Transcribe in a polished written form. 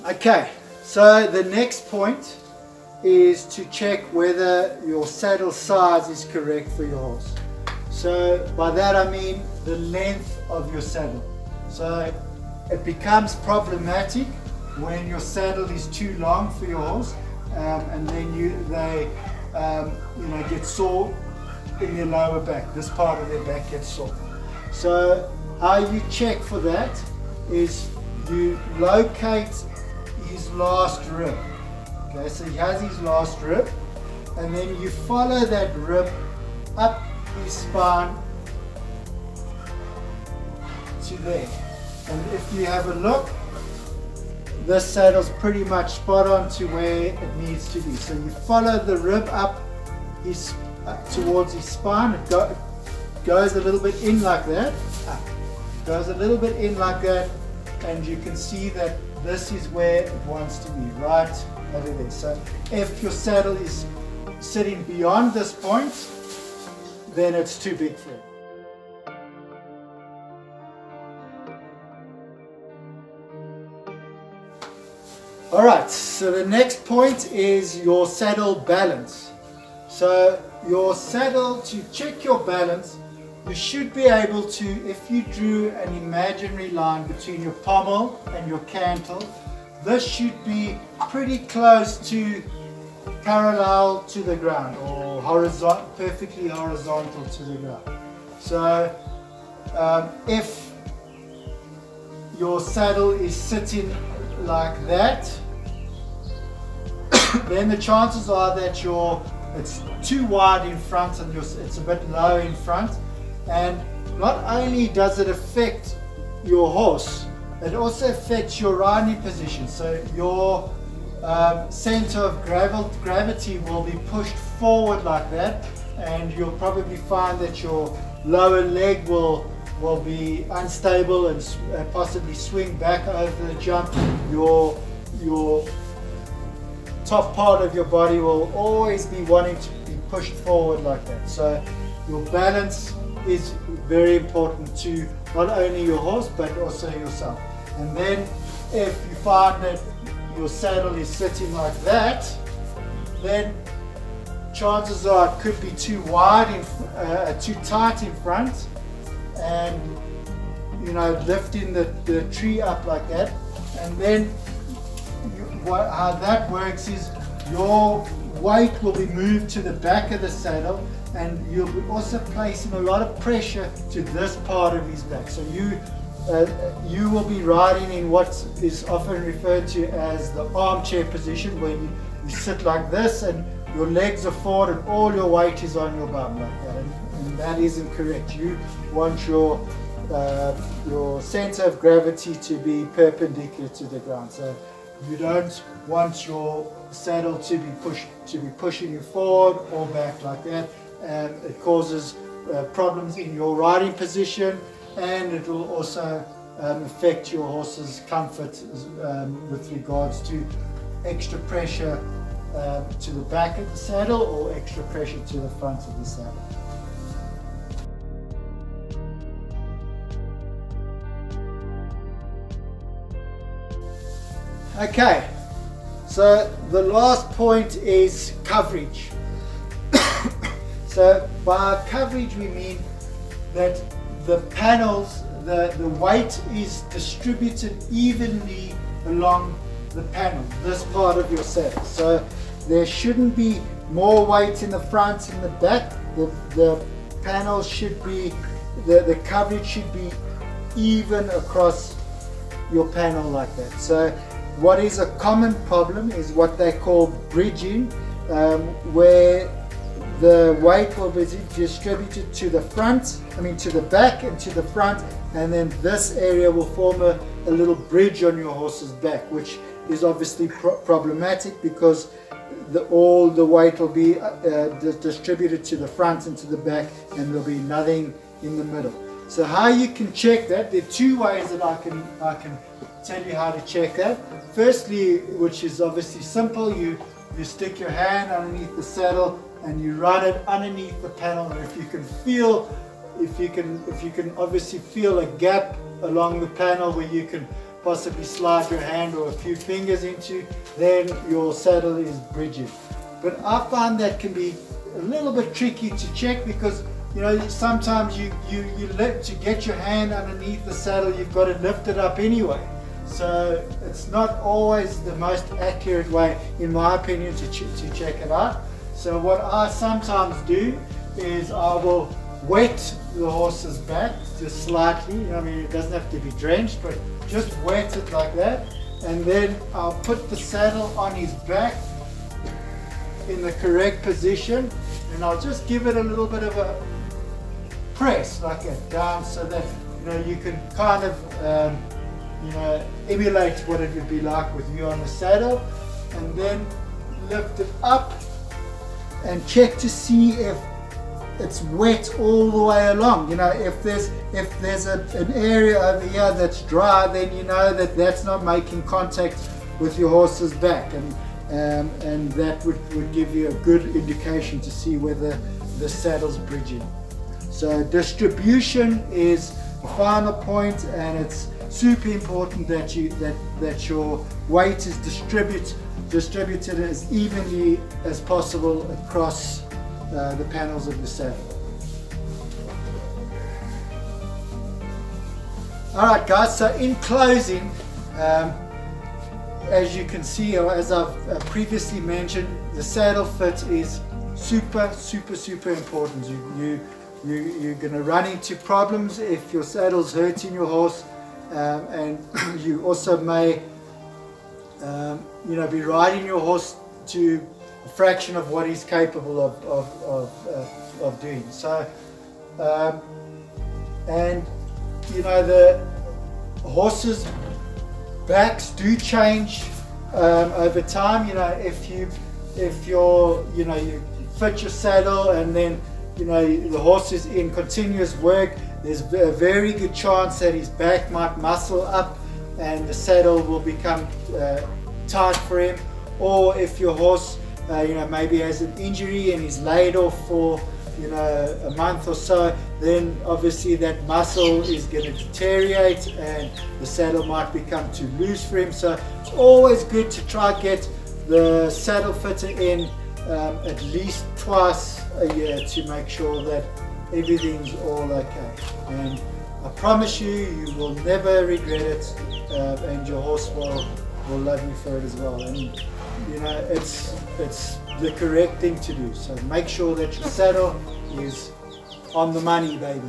Okay, so the next point is to check whether your saddle size is correct for your horse. So by that I mean the length of your saddle. So it becomes problematic when your saddle is too long for your horse, and then they get sore in their lower back. This part of their back gets sore. So how you check for that is you locate his last rib. Okay, so he has his last rib, and then you follow that rib up his spine to there. And if you have a look, this saddle's pretty much spot on to where it needs to be. So you follow the rib up towards his spine. It goes a little bit in like that. Goes a little bit in like that, and you can see that this is where it wants to be, right over there. So if your saddle is sitting beyond this point, then it's too big for it. Alright, so the next point is your saddle balance. So your saddle, to check your balance, you should be able to, if you drew an imaginary line between your pommel and your cantle, this should be pretty close to parallel to the ground, or perfectly horizontal to the ground. So if your saddle is sitting like that, then the chances are that it's too wide in front and it's a bit low in front. And not only does it affect your horse, it also affects your riding position. So your center of gravity will be pushed forward like that, and you'll probably find that your lower leg will be unstable and possibly swing back over the jump. Your top part of your body will always be wanting to be pushed forward like that. So your balance is very important to not only your horse but also yourself. And then if you find that your saddle is sitting like that, then chances are it could be too wide, too tight in front, and lifting the tree up like that. And then how that works is your weight will be moved to the back of the saddle, and you'll be also placing a lot of pressure to this part of his back. So you will be riding in what is often referred to as the armchair position, where you sit like this and your legs are forward and all your weight is on your bum like that, and that isn't correct. You want your center of gravity to be perpendicular to the ground. So you don't want your saddle to be pushing you forward or back like that, and it causes problems in your riding position, and it will also affect your horse's comfort with regards to extra pressure to the back of the saddle or extra pressure to the front of the saddle. Okay, so the last point is coverage. So by coverage we mean that the panels, the weight is distributed evenly along the panel, this part of your saddle. So there shouldn't be more weight in the front and the back. The panels should be, the coverage should be even across your panel like that. So what is a common problem is what they call bridging, where the weight will be distributed to the front, to the back and to the front, and then this area will form a little bridge on your horse's back, which is obviously problematic because all the weight will be distributed to the front and to the back, and there'll be nothing in the middle. So how you can check that, there are two ways that I can tell you how to check that. Firstly, which is obviously simple, you stick your hand underneath the saddle and you run it underneath the panel, and if you can obviously feel a gap along the panel where you can possibly slide your hand or a few fingers into, then your saddle is bridging. But I find that can be a little bit tricky to check, because you know, sometimes you lift, to get your hand underneath the saddle, you've got to lift it up anyway. So it's not always the most accurate way, in my opinion, to check it out. So what I sometimes do is I will wet the horse's back just slightly. I mean, it doesn't have to be drenched, but just wet it like that. And then I'll put the saddle on his back in the correct position, and I'll just give it a little bit of a press like that down, so that you know you can kind of you know, emulate what it would be like with you on the saddle, and then lift it up and check to see if it's wet all the way along. You know, if there's an area over here that's dry, then you know that that's not making contact with your horse's back, and that would give you a good indication to see whether the saddle's bridging. So distribution is the final point, and it's super important that your weight is distributed as evenly as possible across the panels of the saddle. Alright guys, so in closing, as you can see, or as I've previously mentioned, the saddle fit is super important. You're going to run into problems if your saddle's hurting your horse, and you also may you know, be riding your horse to a fraction of what he's capable of doing. So and you know, the horses' backs do change over time. You know, if you fit your saddle and then you know the horse is in continuous work, there's a very good chance that his back might muscle up and the saddle will become tight for him. Or if your horse you know, maybe has an injury and he's laid off for you know a month or so, then obviously that muscle is going to deteriorate and the saddle might become too loose for him. So it's always good to try get the saddle fitter in at least twice a year to make sure that everything's all okay. And I promise you, you will never regret it, and your horse will love you for it as well. And you know, it's the correct thing to do. So make sure that your saddle is on the money, baby.